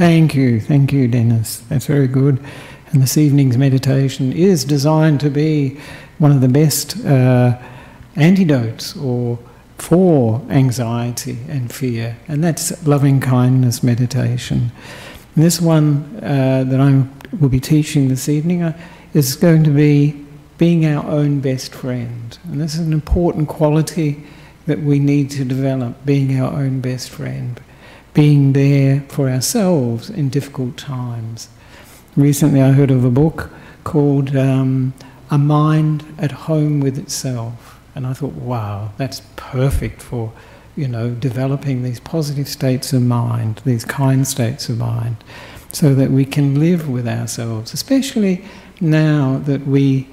Thank you, Dennis. That's very good. And this evening's meditation is designed to be one of the best antidotes for anxiety and fear, and that's loving kindness meditation. And this one that I will be teaching this evening is going to be being our own best friend. And this is an important quality that we need to develop, being our own best friend, being there for ourselves in difficult times. Recently I heard of a book called A Mind at Home with Itself, and I thought, wow, that's perfect for, developing these positive states of mind, these kind states of mind, so that we can live with ourselves, especially now that many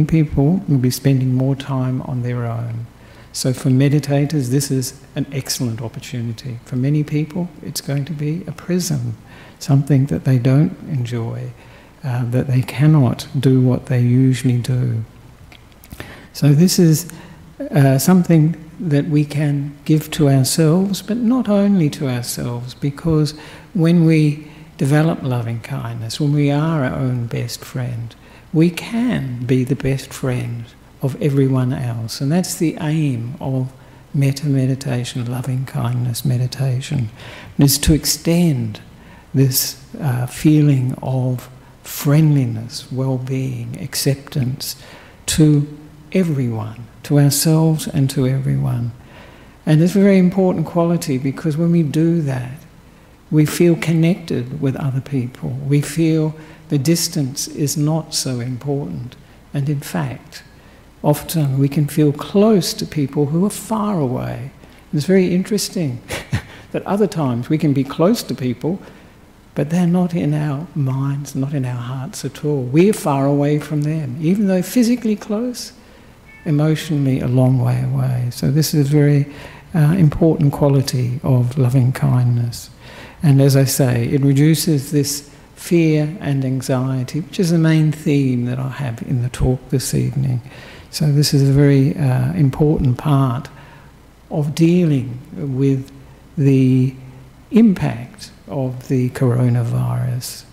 people will be spending more time on their own. So for meditators, this is an excellent opportunity. For many people, it's going to be a prison, something that they don't enjoy, that they cannot do what they usually do. So this is something that we can give to ourselves, but not only to ourselves, because when we develop loving kindness, when we are our own best friend, we can be the best friend of everyone else. And that's the aim of metta meditation, loving kindness meditation, is to extend this feeling of friendliness, well-being, acceptance to everyone, to ourselves and to everyone. And it's a very important quality, because when we do that, we feel connected with other people. We feel the distance is not so important. And in fact, often we can feel close to people who are far away. And it's very interesting that other times we can be close to people, but they're not in our minds, not in our hearts at all. We're far away from them, even though physically close, emotionally a long way away. So this is a very important quality of loving kindness. And as I say, it reduces this fear and anxiety, which is the main theme that I have in the talk this evening. So this is a very important part of dealing with the impact of the coronavirus.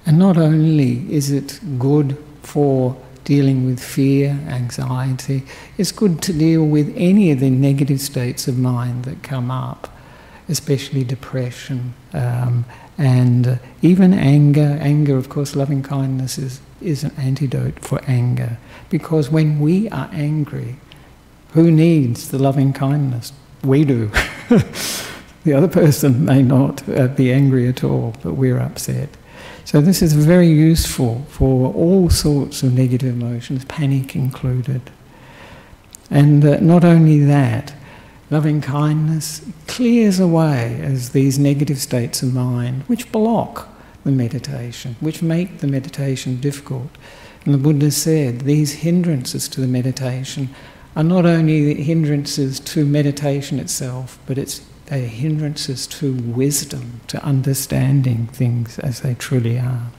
And not only is it good for dealing with fear, anxiety, it's good to deal with any of the negative states of mind that come up, especially depression, and even anger. Anger, of course, loving kindness is an antidote for anger, because when we are angry, who needs the loving kindness? We do. The other person may not be angry at all, but we're upset. So this is very useful for all sorts of negative emotions, panic included. And not only that, loving kindness clears away as these negative states of mind which block the meditation, which make the meditation difficult. And the Buddha said these hindrances to the meditation are not only the hindrances to meditation itself, but they are hindrances to wisdom, to understanding things as they truly are.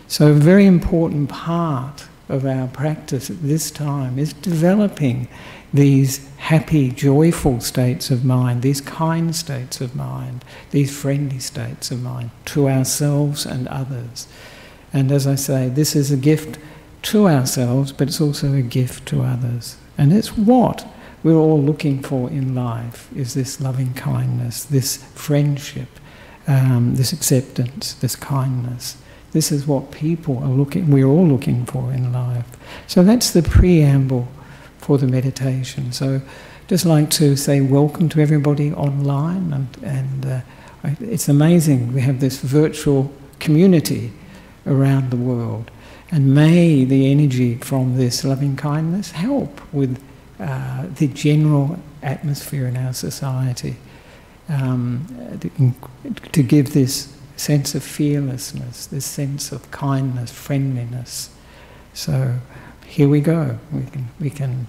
So a very important part of our practice at this time is developing these happy, joyful states of mind, these kind states of mind, these friendly states of mind to ourselves and others. And as I say, this is a gift to ourselves, but it's also a gift to others. And it's what we're all looking for in life, is this loving kindness, this friendship, this acceptance, this kindness. This is what we're all looking for in life. So that's the preamble for the meditation. So just like to say welcome to everybody online, and it's amazing we have this virtual community around the world, and may the energy from this loving kindness help with the general atmosphere in our society, to give this sense of fearlessness, this sense of kindness, friendliness. So here we go. We can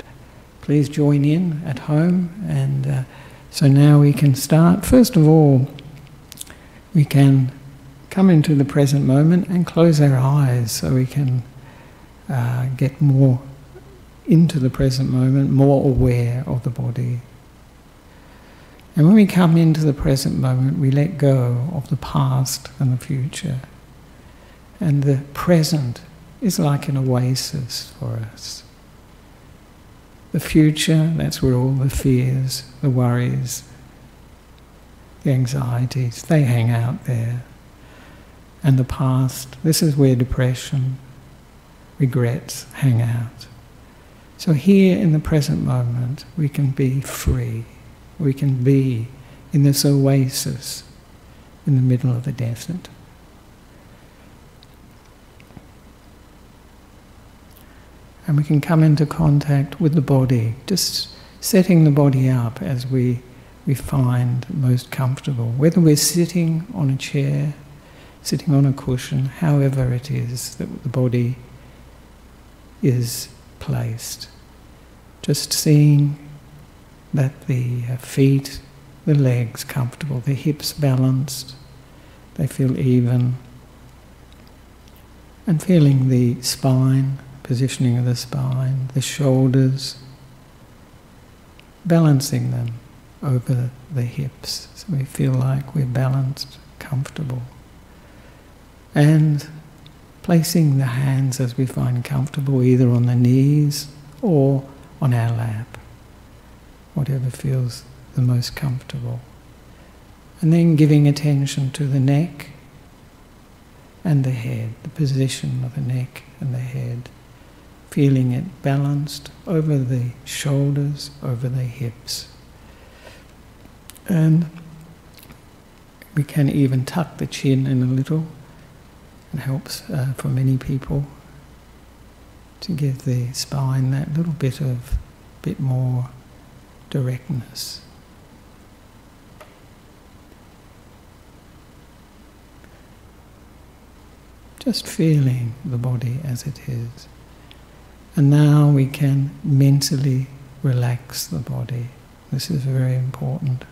please join in at home, and so now we can start. First of all, we can come into the present moment and close our eyes so we can get more into the present moment, more aware of the body. And when we come into the present moment, we let go of the past and the future. And the present is like an oasis for us. The future, that's where all the fears, the worries, the anxieties, they hang out there. And the past, this is where depression, regrets hang out. So here in the present moment, we can be free. We can be in this oasis in the middle of the desert. And we can come into contact with the body, just setting the body up as we find most comfortable. Whether we're sitting on a chair, sitting on a cushion, however it is that the body is placed. Just seeing that the feet, the legs comfortable, the hips balanced, they feel even. And feeling the spine, positioning of the spine, the shoulders, balancing them over the hips so we feel like we're balanced, comfortable. And placing the hands as we find comfortable, either on the knees or on our lap, whatever feels the most comfortable. And then giving attention to the neck and the head, the position of the neck and the head, feeling it balanced over the shoulders, over the hips. And we can even tuck the chin in a little. It helps for many people to give the spine that little bit more directness. Just feeling the body as it is. And now we can mentally relax the body. This is very important.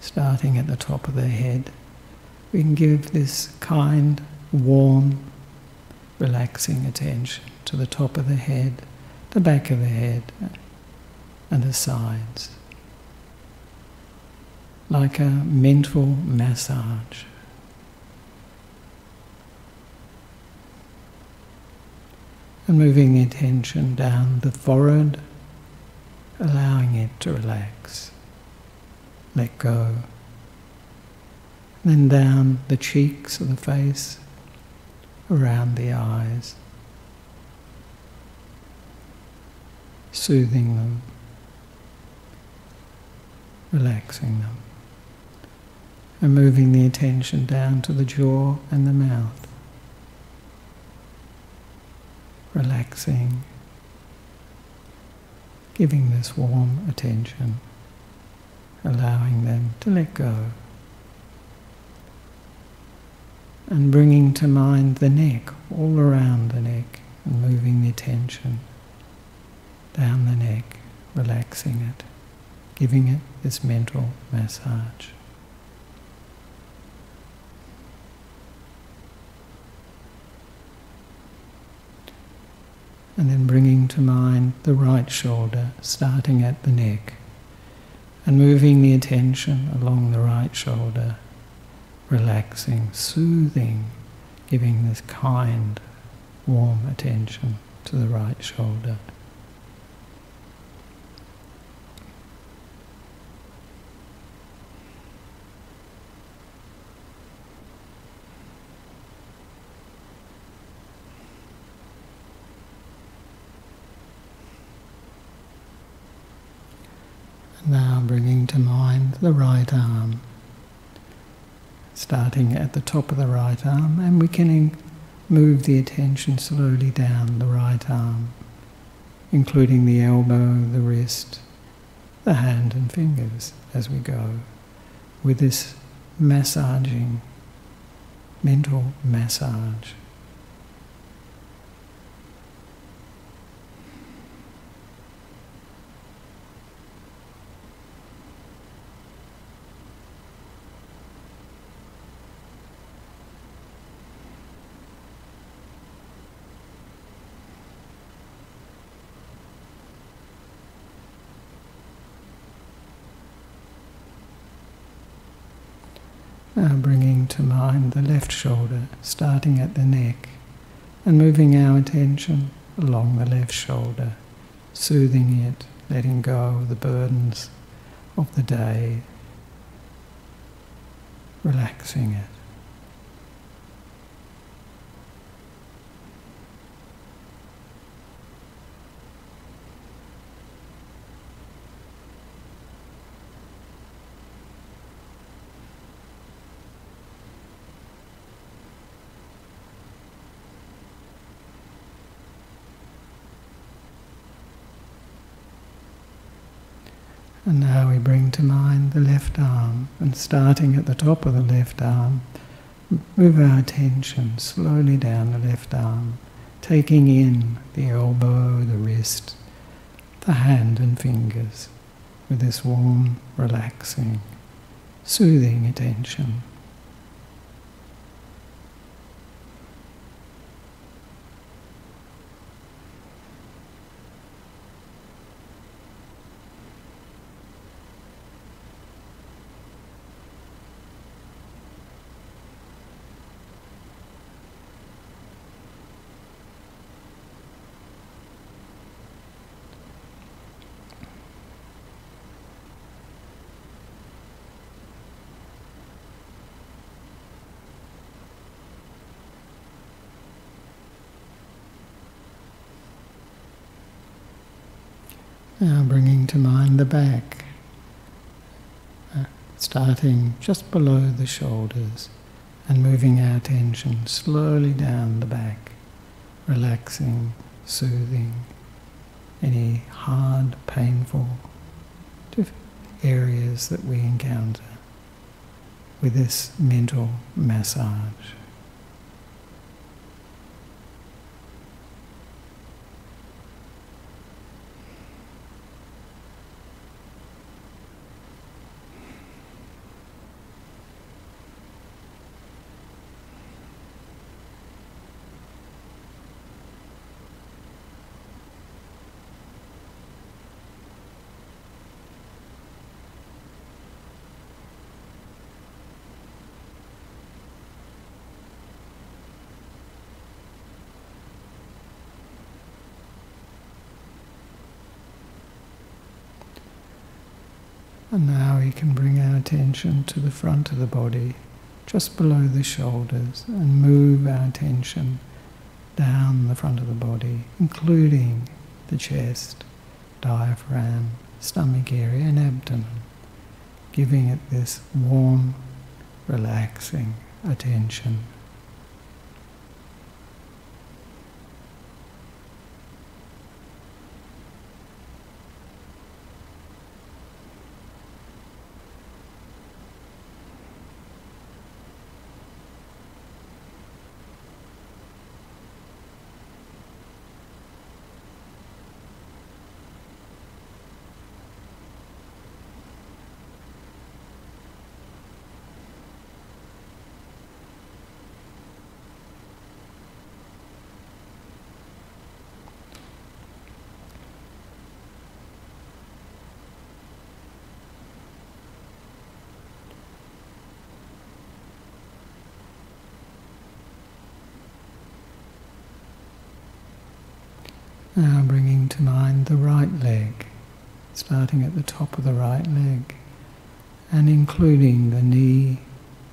Starting at the top of the head, we can give this kind, warm, relaxing attention to the top of the head, the back of the head, and the sides. Like a mental massage. And moving the attention down the forehead, allowing it to relax. Let go. Then down the cheeks of the face, around the eyes, soothing them, relaxing them. And moving the attention down to the jaw and the mouth. Relaxing, giving this warm attention, allowing them to let go. And bringing to mind the neck, all around the neck, and moving the attention down the neck, relaxing it, giving it this mental massage. And then bringing to mind the right shoulder, starting at the neck, and moving the attention along the right shoulder, relaxing, soothing, giving this kind, warm attention to the right shoulder. Now bringing to mind the right arm, starting at the top of the right arm, and we can move the attention slowly down the right arm, including the elbow, the wrist, the hand and fingers as we go, with this massaging, mental massage. Now bringing to mind the left shoulder, starting at the neck, and moving our attention along the left shoulder, soothing it, letting go of the burdens of the day, relaxing it. And now we bring to mind the left arm, and starting at the top of the left arm, move our attention slowly down the left arm, taking in the elbow, the wrist, the hand and fingers, with this warm, relaxing, soothing attention. Now bringing to mind the back, starting just below the shoulders and moving our attention slowly down the back, relaxing, soothing any hard, painful areas that we encounter with this mental massage. And now we can bring our attention to the front of the body, just below the shoulders, and move our attention down the front of the body, including the chest, diaphragm, stomach area and abdomen, giving it this warm, relaxing attention. Now bringing to mind the right leg, starting at the top of the right leg and including the knee,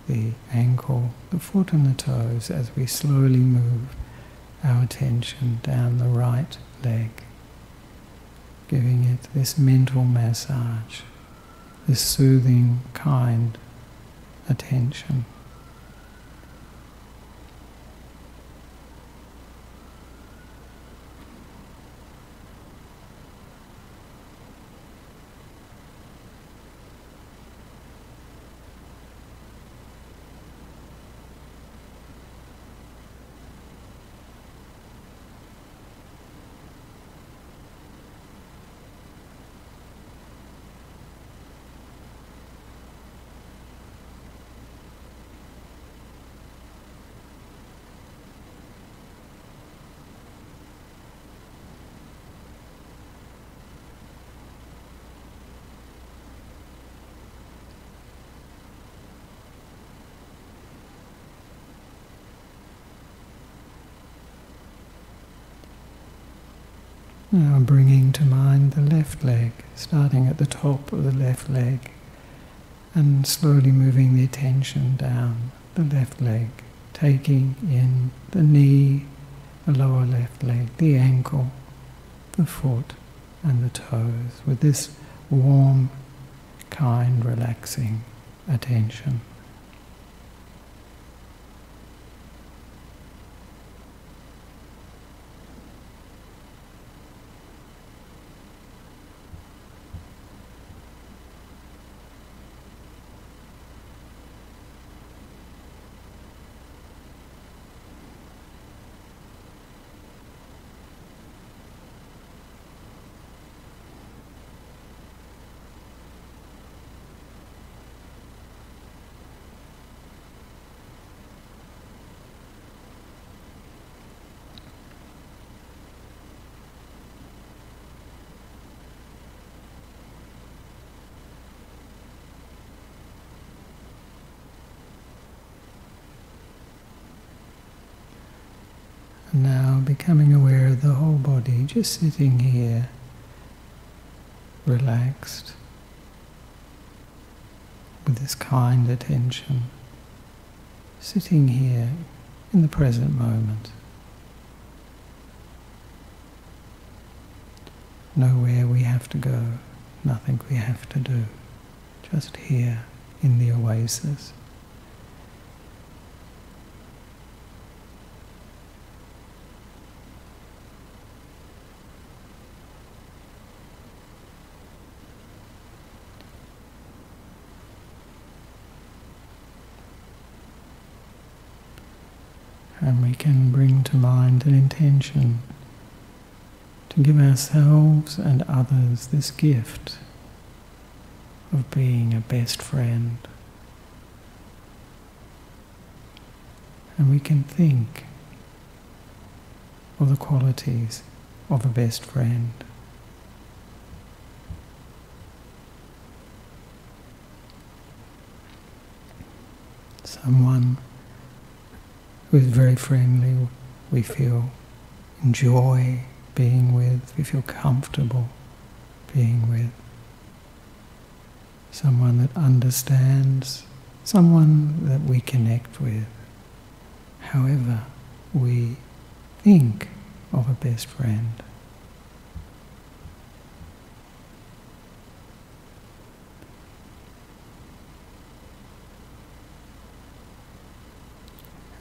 the ankle, the foot and the toes as we slowly move our attention down the right leg, giving it this mental massage, this soothing, kind attention. Now bringing to mind the left leg, starting at the top of the left leg and slowly moving the attention down the left leg, taking in the knee, the lower left leg, the ankle, the foot and the toes with this warm, kind, relaxing attention. Now becoming aware of the whole body, just sitting here, relaxed, with this kind attention, sitting here in the present moment. Nowhere we have to go, nothing we have to do, just here in the oasis. And we can bring to mind an intention to give ourselves and others this gift of being a best friend. And we can think of the qualities of a best friend. Someone who is very friendly, we feel enjoy being with, we feel comfortable being with. Someone that understands, someone that we connect with. However we think of a best friend.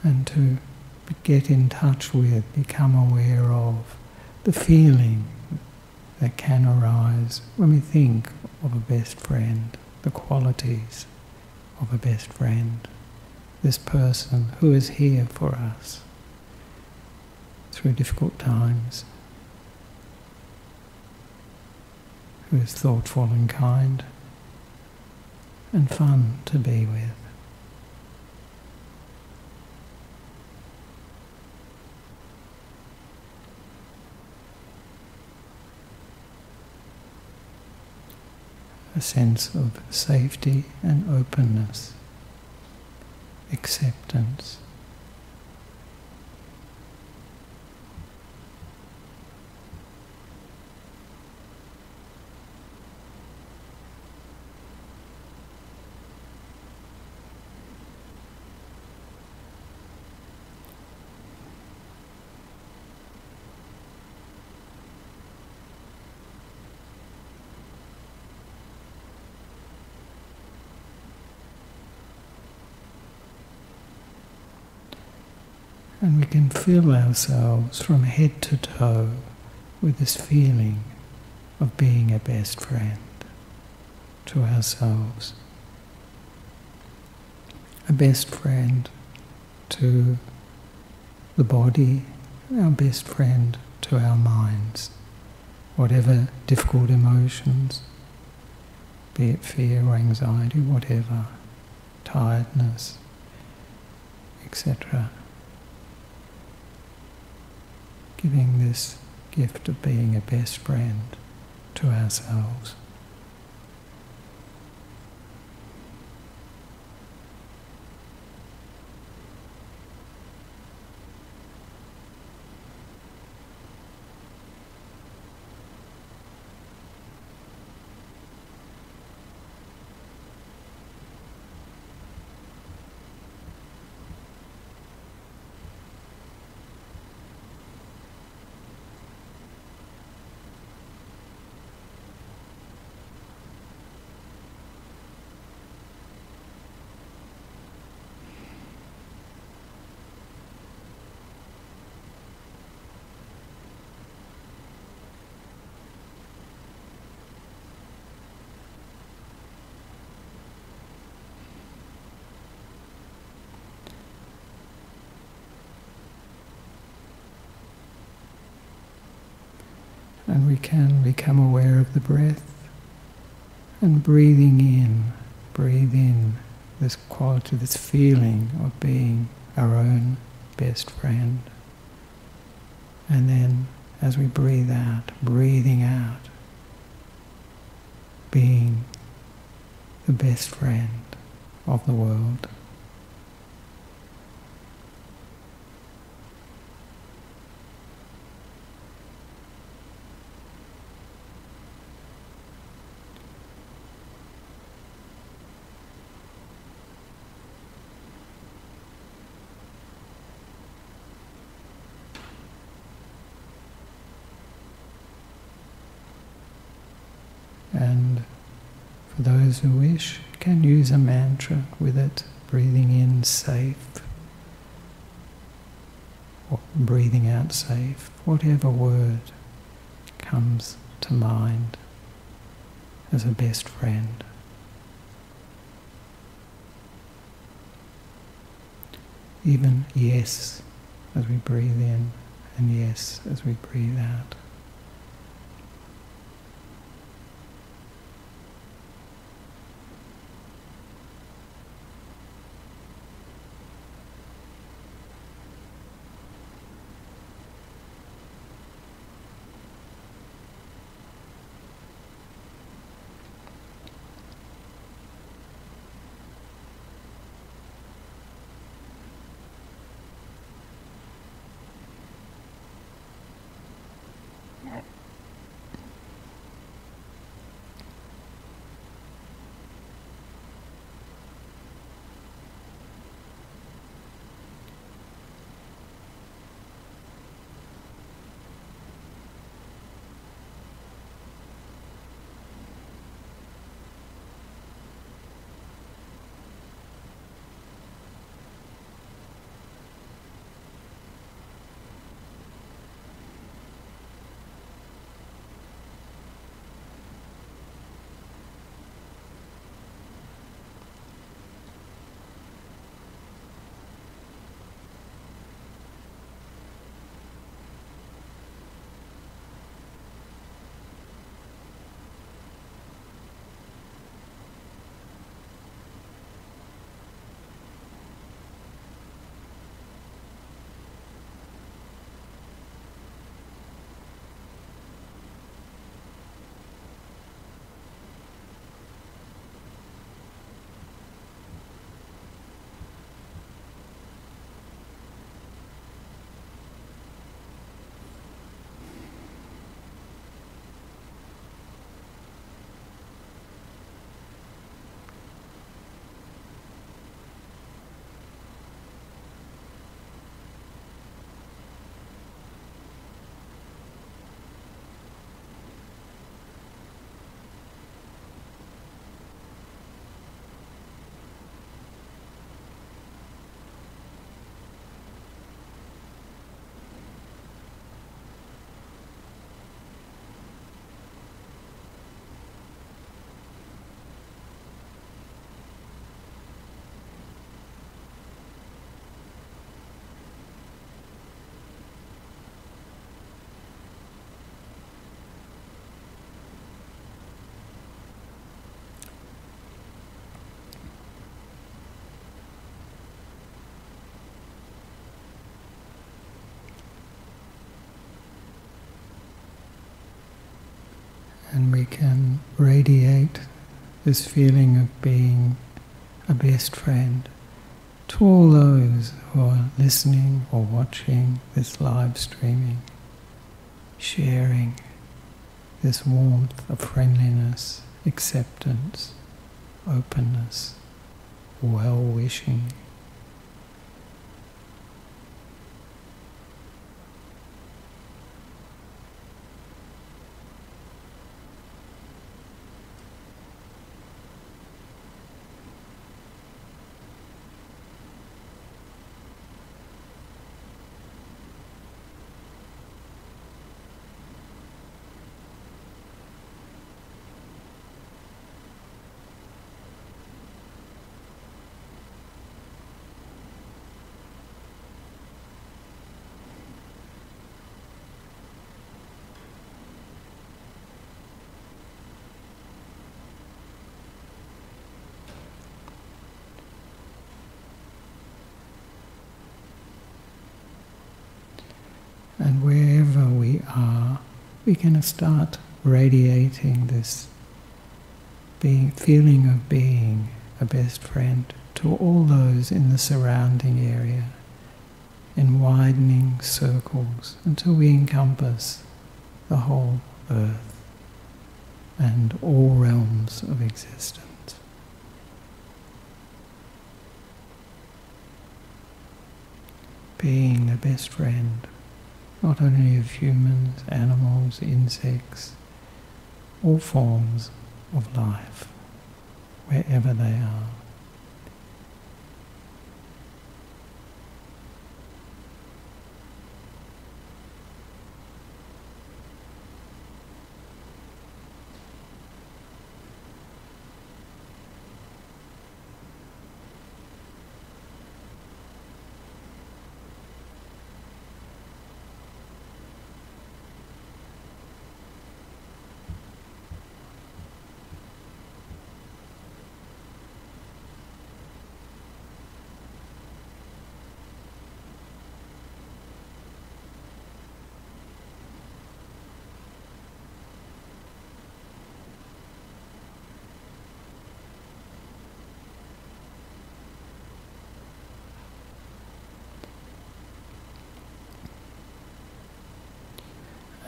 And to get in touch with, become aware of the feeling that can arise when we think of a best friend, the qualities of a best friend, this person who is here for us through difficult times, who is thoughtful and kind and fun to be with. A sense of safety and openness, acceptance. And we can fill ourselves from head to toe with this feeling of being a best friend to ourselves. A best friend to the body, our best friend to our minds. Whatever difficult emotions, be it fear or anxiety, whatever, tiredness, etc. Giving this gift of being a best friend to ourselves. And we can become aware of the breath and breathing in, breathe in this quality, this feeling of being our own best friend. And then as we breathe out, breathing out, being the best friend of the world. And for those who wish, can use a mantra with it, breathing in safe, or breathing out safe, whatever word comes to mind as a best friend. Even yes as we breathe in, and yes as we breathe out. And we can radiate this feeling of being a best friend to all those who are listening or watching this live streaming, sharing this warmth of friendliness, acceptance, openness, well-wishing. And wherever we are, we can start radiating this feeling of being a best friend to all those in the surrounding area, in widening circles until we encompass the whole earth and all realms of existence. Being a best friend, not only of humans, animals, insects, all forms of life, wherever they are.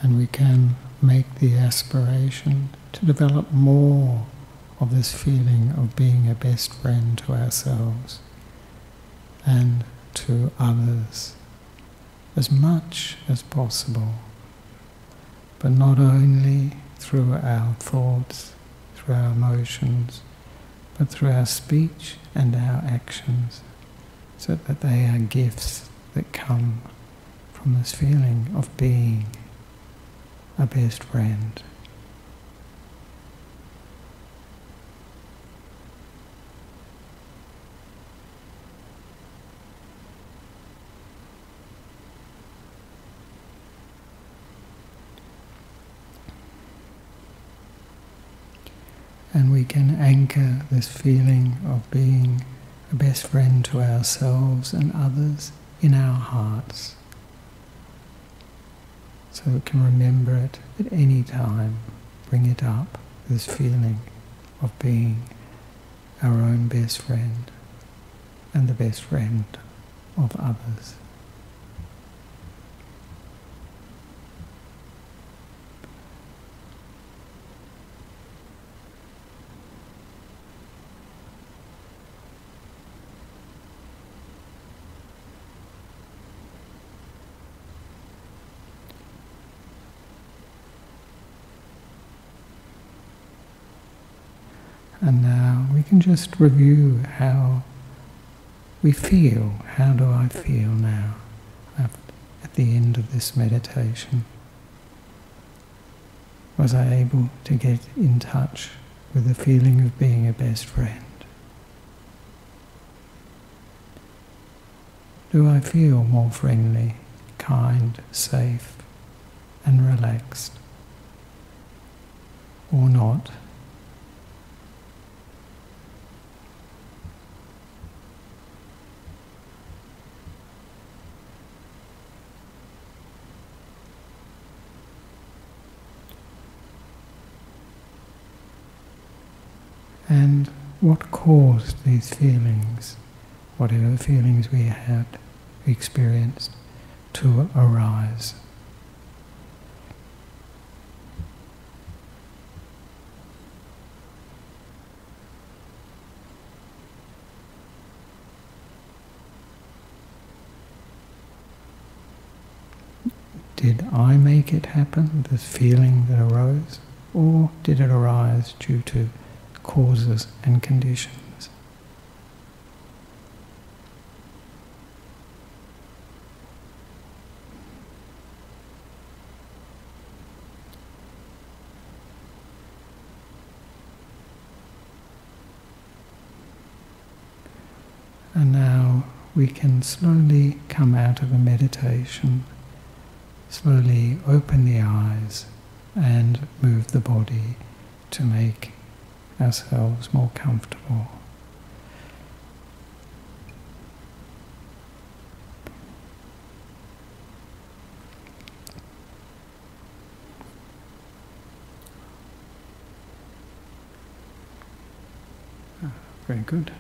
And we can make the aspiration to develop more of this feeling of being a best friend to ourselves and to others as much as possible, but not only through our thoughts, through our emotions, but through our speech and our actions, so that they are gifts that come from this feeling of being a best friend. And we can anchor this feeling of being a best friend to ourselves and others in our hearts, so we can remember it at any time, bring it up, this feeling of being our own best friend and the best friend of others. And now we can just review how we feel. How do I feel now at the end of this meditation? Was I able to get in touch with the feeling of being a best friend? Do I feel more friendly, kind, safe, and relaxed? Or not? And what caused these feelings, whatever feelings we had experienced, to arise? Did I make it happen, this feeling that arose, or did it arise due to causes and conditions? And now we can slowly come out of the meditation, slowly open the eyes and move the body to make ourselves more comfortable. Very good.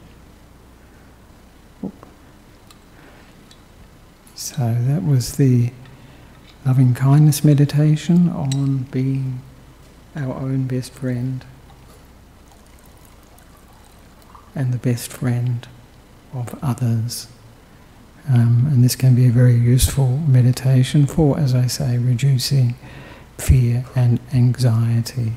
So that was the loving kindness meditation on being our own best friend and the best friend of others. And this can be a very useful meditation for, as I say, reducing fear and anxiety.